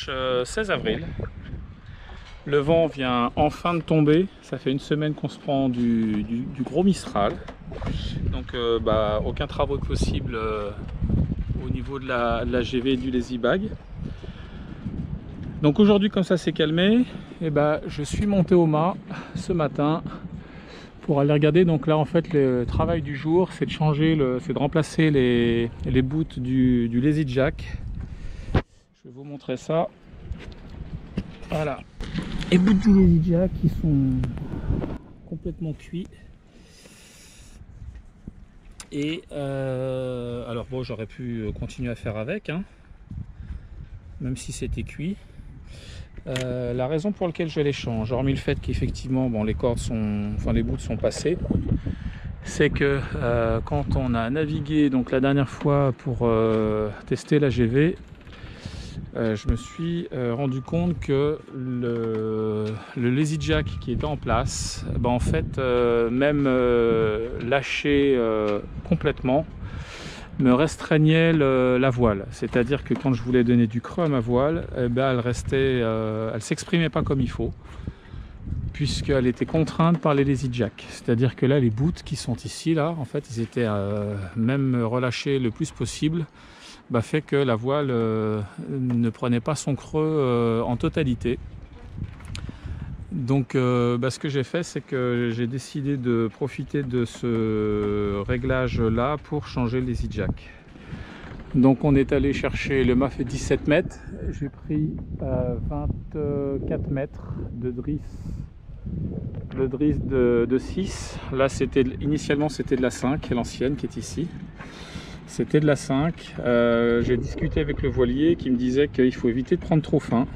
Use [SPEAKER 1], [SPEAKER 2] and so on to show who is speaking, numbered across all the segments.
[SPEAKER 1] dimanche 16 avril. Le vent vient enfin de tomber. Ça fait une semaine qu'on se prend du gros Mistral. Donc aucun travaux possible au niveau de la GV et du lazy bag. Donc aujourd'hui, comme ça s'est calmé, je suis monté au mât ce matin pour aller regarder. Donc là en fait le travail du jour c'est de changer, c'est de remplacer les bouts du lazy jack. Je vais vous montrer ça. Voilà, les bouts du lazy jack qui sont complètement cuits. Et alors bon, j'aurais pu continuer à faire avec, hein, même si c'était cuit. La raison pour laquelle je les change, hormis le fait qu'effectivement bon, les cordes sont, enfin les bouts sont passés, c'est que quand on a navigué donc la dernière fois pour tester la GV, je me suis rendu compte que le lazy jack qui était en place, en fait même lâché complètement, me restreignait la voile. C'est-à-dire que quand je voulais donner du creux à ma voile, elle s'exprimait pas comme il faut, puisqu'elle était contrainte par les lazy jack. C'est-à-dire que là, les bouts qui sont ici, là, en fait, ils étaient même relâchés le plus possible, fait que la voile ne prenait pas son creux en totalité. Donc ce que j'ai fait, c'est que j'ai décidé de profiter de ce réglage là pour changer les lazy jack. Donc on est allé chercher, le mât fait 17 mètres, j'ai pris 24 mètres de drisse, de 6. Là initialement c'était de la 5, l'ancienne qui est ici. C'était de la 5. J'ai discuté avec le voilier qui me disait qu'il faut éviter de prendre trop fin.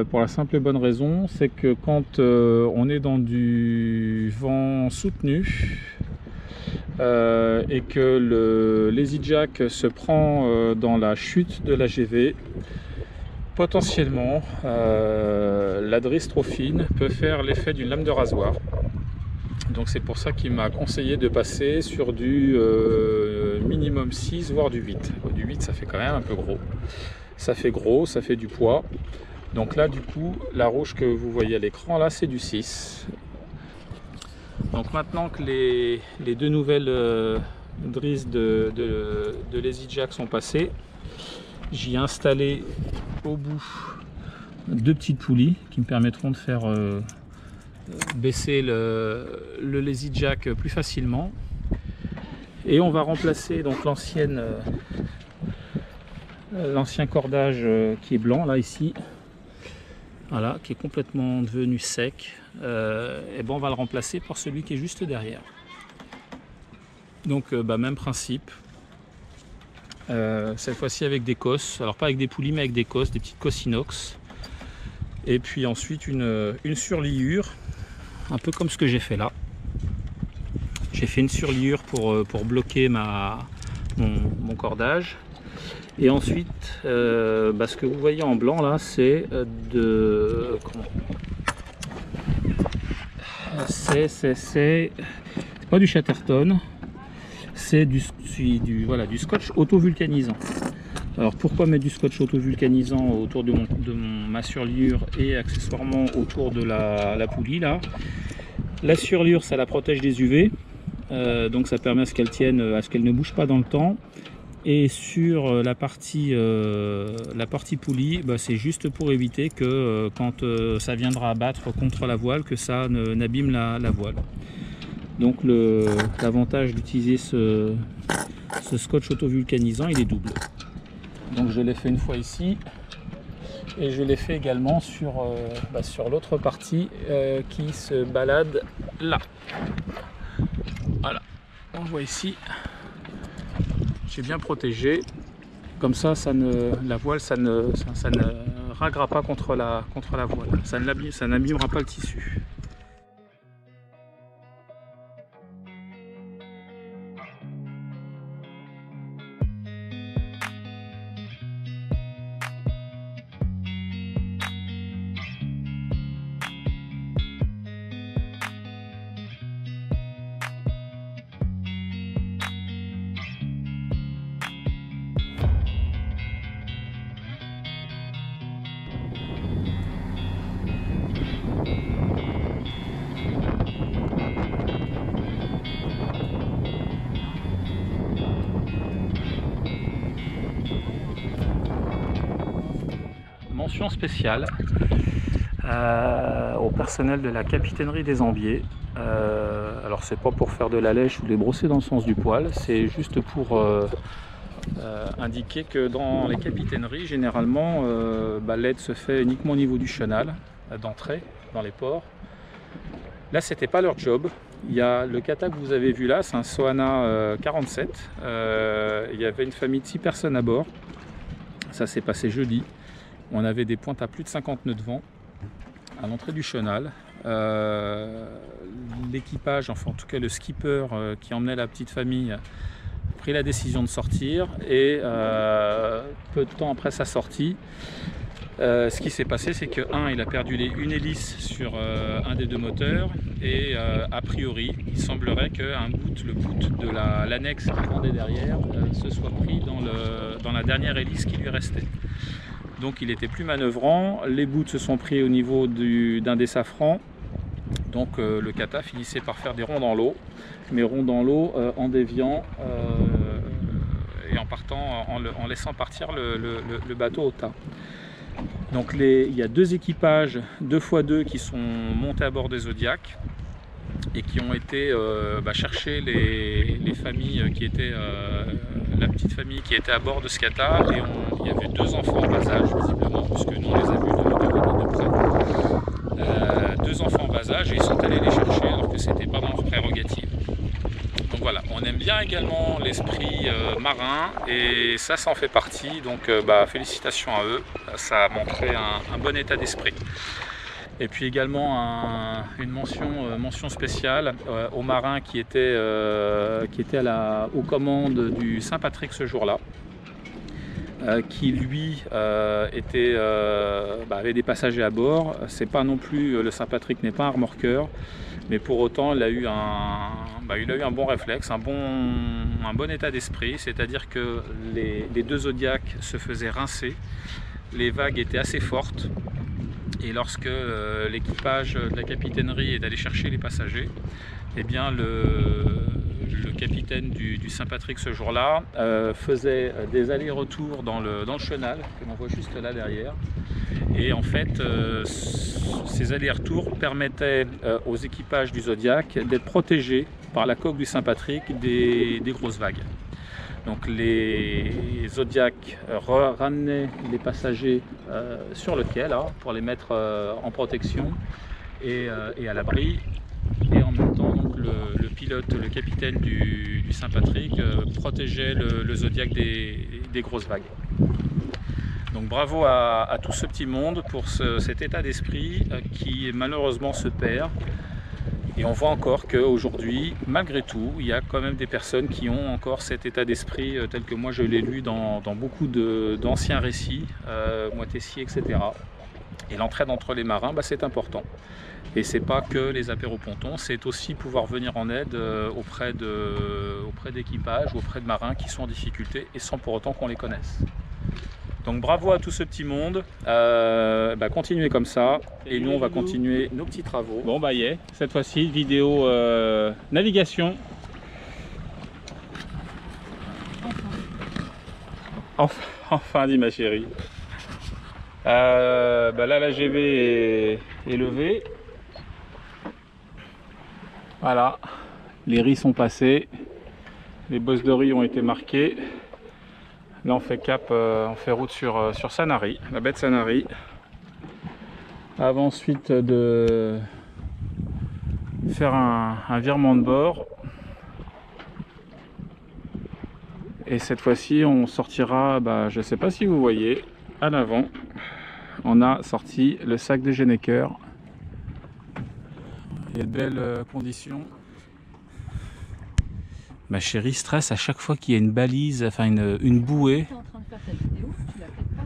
[SPEAKER 1] Pour la simple et bonne raison, c'est que quand on est dans du vent soutenu et que le lazy jack se prend dans la chute de la GV, potentiellement la drisse trop fine peut faire l'effet d'une lame de rasoir. Donc c'est pour ça qu'il m'a conseillé de passer sur du minimum 6 voire du 8. Du 8 ça fait quand même un peu gros. Ça fait gros, ça fait du poids. Donc là du coup la rouge que vous voyez à l'écran là c'est du 6. Donc maintenant que les deux nouvelles drisses de lazy jack sont passées, j'y ai installé au bout deux petites poulies qui me permettront de faire baisser le lazy jack plus facilement. Et on va remplacer donc l'ancien cordage qui est blanc là ici, voilà, qui est complètement devenu sec, et on va le remplacer par celui qui est juste derrière. Donc même principe, cette fois-ci avec des cosses, alors pas avec des poulies mais avec des cosses, des petites cosses inox, et puis ensuite une surliure, un peu comme ce que j'ai fait là. J'ai fait une surliure pour bloquer mon cordage. Et ensuite, ce que vous voyez en blanc là, c'est c'est pas du Chatterton, c'est du scotch auto-vulcanisant. Alors pourquoi mettre du scotch auto-vulcanisant autour de ma surliure et accessoirement autour de la poulie là? La surliure, ça la protège des UV, donc ça permet à ce qu'elle tienne, à ce qu'elle ne bouge pas dans le temps. Et sur la partie poulie, c'est juste pour éviter que quand ça viendra abattre contre la voile, que ça n'abîme la voile. Donc l'avantage d'utiliser ce scotch auto-vulcanisant, il est double. Donc je l'ai fait une fois ici et je l'ai fait également sur l'autre partie qui se balade là. Voilà, on le voit ici. J'ai bien protégé, comme ça, la voile ça ne raguera pas contre la voile, ça n'abîmera pas le tissu. mention spéciale au personnel de la capitainerie des Ambiers. Alors c'est pas pour faire de la lèche ou les brosser dans le sens du poil, c'est juste pour indiquer que dans les capitaineries, généralement, l'aide se fait uniquement au niveau du chenal, d'entrée dans les ports. Là, c'était pas leur job. Il y a le kata que vous avez vu là, c'est un Soana 47. Il y avait une famille de 6 personnes à bord. Ça s'est passé jeudi. On avait des pointes à plus de 50 nœuds de vent à l'entrée du chenal. L'équipage, enfin en tout cas le skipper qui emmenait la petite famille, a pris la décision de sortir et peu de temps après sa sortie, ce qui s'est passé, c'est que il a perdu une hélice sur un des 2 moteurs et a priori, il semblerait que le bout de l'annexe qui pendait derrière se soit pris dans la dernière hélice qui lui restait. Donc il était plus manœuvrant, les bouts se sont pris au niveau d'un des safrans, donc le kata finissait par faire des ronds dans l'eau, mais ronds dans l'eau en déviant et en partant, en laissant partir le bateau au tas. Donc il y a 2 équipages 2x2 qui sont montés à bord des Zodiac et qui ont été chercher les familles qui étaient la petite famille qui était à bord de ce kata, et il y avait 2 enfants en bas âge visiblement, puisque nous on les a vus de près. 2 enfants en bas âge, et ils sont allés les chercher alors que c'était pas dans leur prérogative. Donc voilà, on aime bien également l'esprit marin, et ça en fait partie, donc félicitations à eux, ça a montré un bon état d'esprit. Et puis également une mention spéciale aux marins qui étaient aux commandes du Saint-Patrick ce jour-là, qui lui avait des passagers à bord. C'est pas non plus, le Saint-Patrick n'est pas un remorqueur, mais pour autant il a eu un bon réflexe, un bon état d'esprit, c'est-à-dire que les 2 Zodiacs se faisaient rincer, les vagues étaient assez fortes. Et lorsque l'équipage de la capitainerie est allé chercher les passagers, eh bien le capitaine du Saint-Patrick ce jour-là faisait des allers-retours dans le chenal, que l'on voit juste là derrière. Et en fait, ces allers-retours permettaient aux équipages du Zodiac d'être protégés par la coque du Saint-Patrick des grosses vagues. Donc les Zodiac ramenaient les passagers sur le quai là, pour les mettre en protection et à l'abri. Et en même temps, donc, le pilote, le capitaine du Saint-Patrick protégeait le Zodiac des grosses vagues. Donc bravo à tout ce petit monde pour cet état d'esprit qui malheureusement se perd. Et on voit encore qu'aujourd'hui, malgré tout, il y a quand même des personnes qui ont encore cet état d'esprit tel que moi je l'ai lu dans beaucoup d'anciens récits, Moitessier, etc. Et l'entraide entre les marins, c'est important. Et c'est pas que les apéropontons, c'est aussi pouvoir venir en aide auprès d'équipages ou auprès de marins qui sont en difficulté et sans pour autant qu'on les connaisse. Donc bravo à tout ce petit monde, continuez comme ça, et nous on va continuer nos petits travaux. Bon cette fois-ci vidéo navigation. Enfin dit ma chérie. Là la GV est levée. Voilà, les riz sont passés, les bosses de riz ont été marquées. Là on fait on fait route sur Sanary, la baie de Sanary. Avant ensuite de faire un virement de bord. Et cette fois-ci on sortira, je ne sais pas si vous voyez, à l'avant, on a sorti le sac de Genneker. Il y a de belles conditions. Ma chérie stresse à chaque fois qu'il y a une balise, enfin une bouée.
[SPEAKER 2] Tu es en train de faire ta vidéo, tu la fais pas.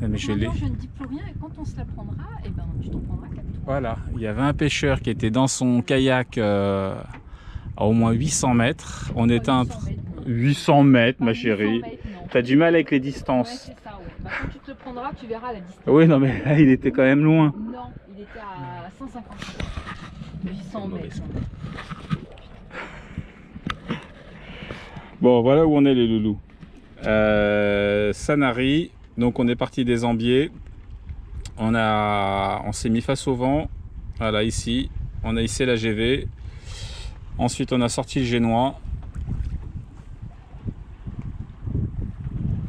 [SPEAKER 1] Mais
[SPEAKER 2] je ne dis plus rien, et quand on se la prendra, tu t'en prendras 4.
[SPEAKER 1] Voilà, il y avait un pêcheur qui était dans son kayak à au moins 800 mètres. On était à 800 mètres, ma chérie. T'as du mal avec les distances.
[SPEAKER 2] Ouais, c'est ça, ouais. Quand tu te le prendras, tu verras la distance.
[SPEAKER 1] Oui, non, mais là, il était quand même loin.
[SPEAKER 2] Non, il était à 150 mètres. 800 mètres.
[SPEAKER 1] Bon, voilà où on est les loulous. Sanary, donc on est parti des Ambiers. On s'est mis face au vent. Voilà, ici. On a hissé la GV. Ensuite, on a sorti le génois.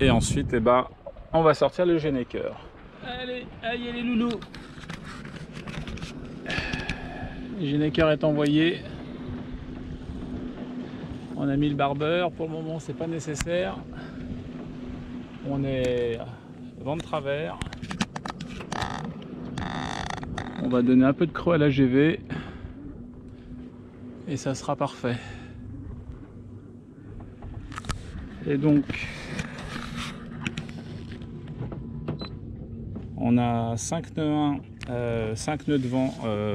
[SPEAKER 1] Et ensuite, eh ben, on va sortir le généqueur. Allez, aïe les loulous. Le généqueur est envoyé. On a mis le barbeur. Pour le moment, c'est pas nécessaire. On est vent de travers. On va donner un peu de creux à la GV. Et ça sera parfait. Et donc, on a 5 nœuds 1, 5 nœuds de vent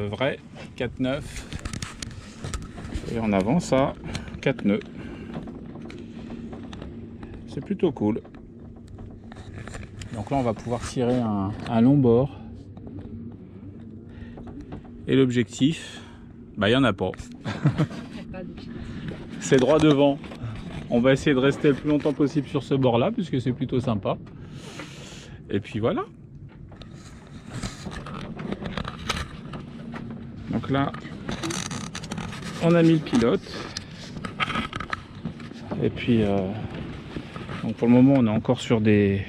[SPEAKER 1] vrais, 4 9. Et en avant ça, 4 nœuds. C'est plutôt cool. Donc là on va pouvoir tirer un long bord. Et l'objectif, bah il n'y en a pas. C'est droit devant. On va essayer de rester le plus longtemps possible sur ce bord là, puisque c'est plutôt sympa. Et puis voilà. Donc là, on a mis le pilote. Et puis, donc pour le moment, on est encore sur des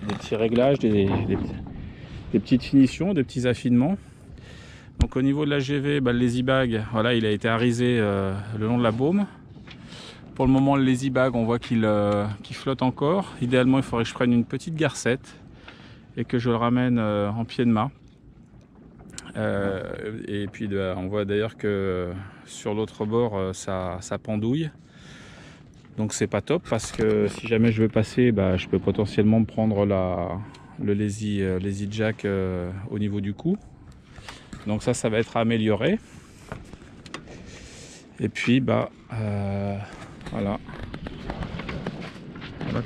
[SPEAKER 1] petits réglages, des petites finitions, des petits affinements. Donc au niveau de la GV, bah, le lazy bag, voilà, il a été arisé le long de la baume. Pour le moment, le lazy bag, on voit qu'il flotte encore. Idéalement, il faudrait que je prenne une petite garcette et que je le ramène en pied de mât. Et puis on voit d'ailleurs que sur l'autre bord ça pendouille, donc c'est pas top, parce que si jamais je veux passer, bah, je peux potentiellement me prendre le lazy jack au niveau du cou, donc ça va être amélioré. Et puis bah voilà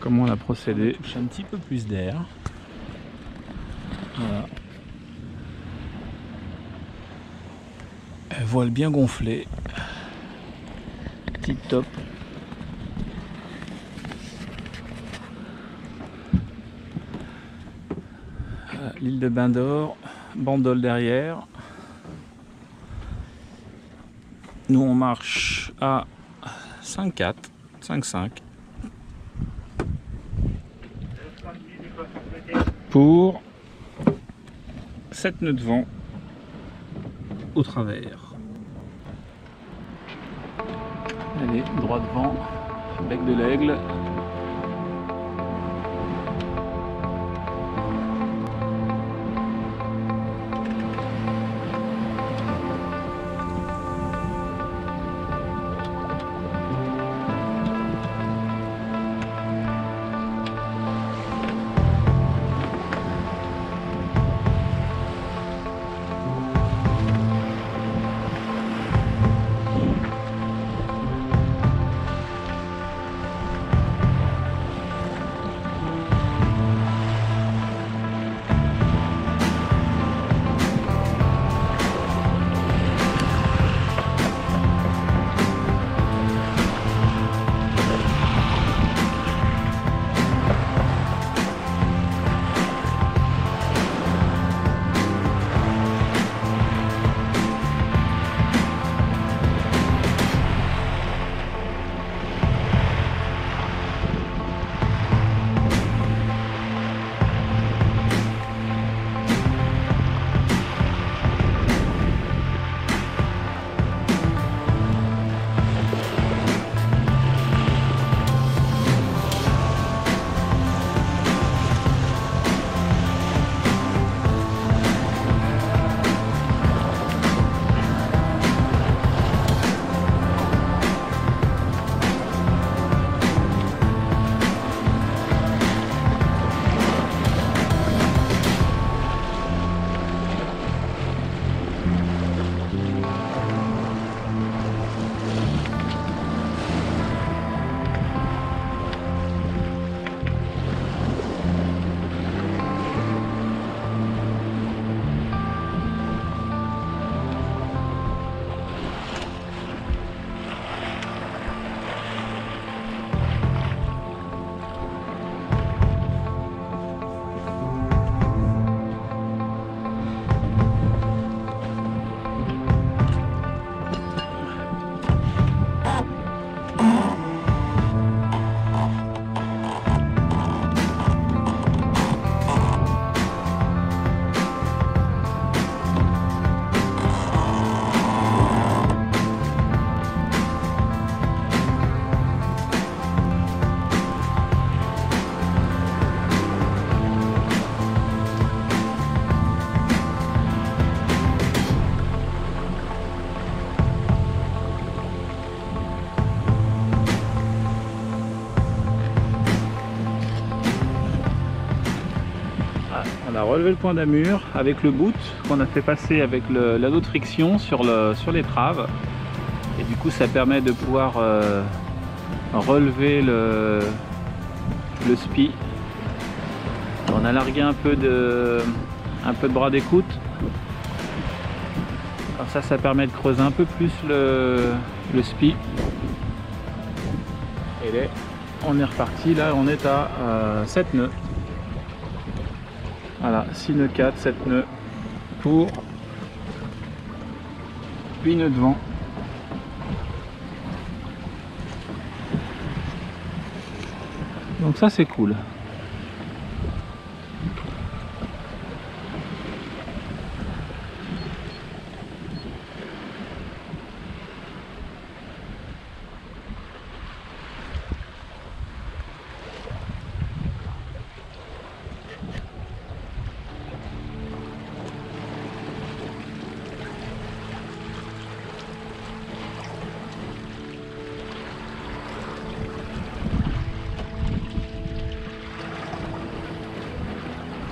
[SPEAKER 1] comment on a procédé. J'ai un petit peu plus d'air, voilà. Voile bien gonflée, tip top. L'île de Bain d'Or, bandole derrière. Nous on marche à 5,4, 5,5 pour 7 nœuds de vent au travers. Allez, droit devant, bec de l'aigle. On a relevé le point d'amure avec le boot qu'on a fait passer avec l'anneau de friction sur l'étrave. Et du coup ça permet de pouvoir relever le spi. On a largué un peu de bras d'écoute. Comme ça permet de creuser un peu plus le spi. Et là, on est reparti. Là, on est à 7 nœuds. Voilà, 6 nœuds 4, 7 nœuds pour 8 nœuds de vent. Donc ça, c'est cool.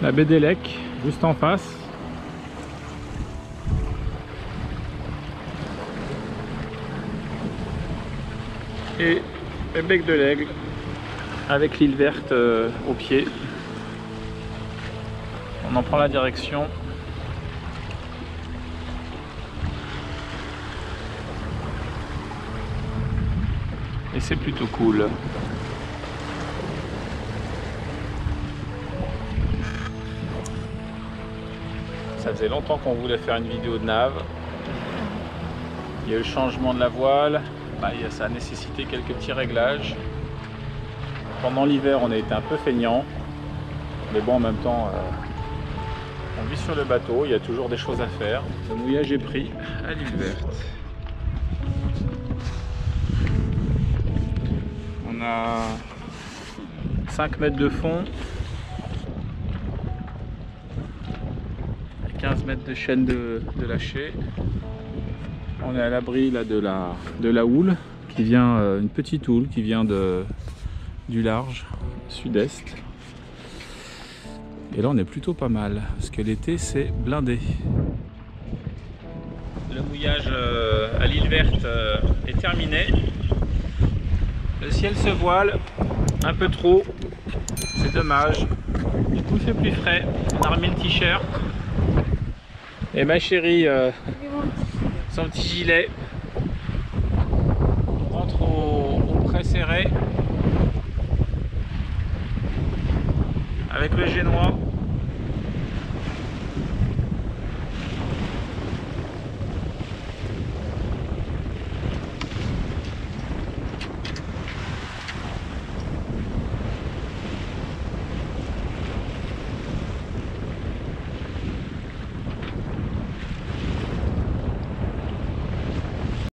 [SPEAKER 1] La baie d'Élec, juste en face. Et le bec de l'Aigle, avec l'île verte au pied. On en prend la direction. Et c'est plutôt cool. Ça faisait longtemps qu'on voulait faire une vidéo de nav. Il y a eu le changement de la voile, ça a nécessité quelques petits réglages. Pendant l'hiver, on a été un peu feignant, mais bon, en même temps, on vit sur le bateau, il y a toujours des choses à faire. Le mouillage est pris à l'île verte. On a 5 mètres de fond. 15 mètres de chaîne de lâcher. On est à l'abri là de la houle qui vient, une petite houle qui vient du large sud-est. Et là on est plutôt pas mal parce que l'été c'est blindé. Le mouillage à l'île verte est terminé. Le ciel se voile un peu trop, c'est dommage. Du coup il fait plus frais. On a remis le t-shirt. Et ma chérie, son petit gilet. On rentre au pré serré avec le génois.